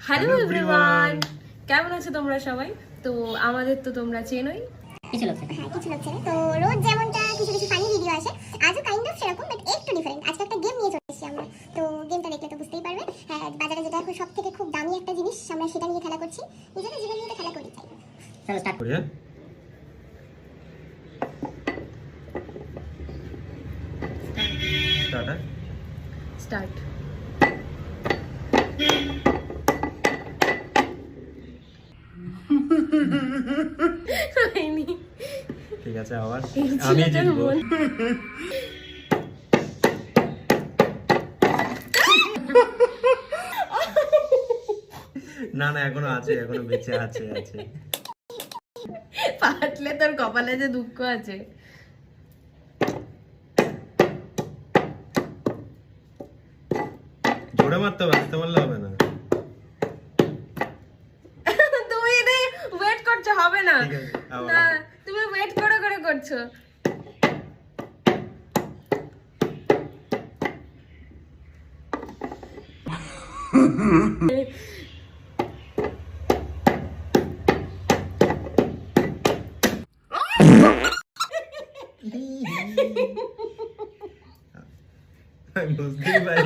Hello everyone, কেমন আছো তোমরা সবাই? তো আমাদের তো তোমরা চেনোই, কিছু লোক চেনে। তো রোজ যেমনটা কিছু কিছু ফানি ভিডিও আসে, আজও কাইন্ড অফ সেরকম, বাট একটু ডিফারেন্ট। আজকে একটা গেম নিয়ে চলে এসেছি আমরা। তো গেমটা দেখলে তো বুঝতেই পারবে। হ্যাঁ, বাজারে যেটা এখন সব থেকে খুব দামি একটা জিনিস, আমরা সেটা নিয়ে খেলা করছি। নিজেদের জীবন নিয়ে তো খেলা করি, তাই চলো স্টার্ট করি। স্টার্ট। ঠিক আছে, আবার আমি জিতবো। না না, এখনো আছে, এখনো বেঁচে আছে। পাতলে তোর কপালে যে দুঃখ আছে। জোরে মারতে হবে, আস্তে মারলে হবে না। তুমি এটাই ওয়েট করছো, হবে না। ঠিক আছে, আবার। না, তুমি ওয়েট করে করে করছো। আমি বুঝতেই পারি।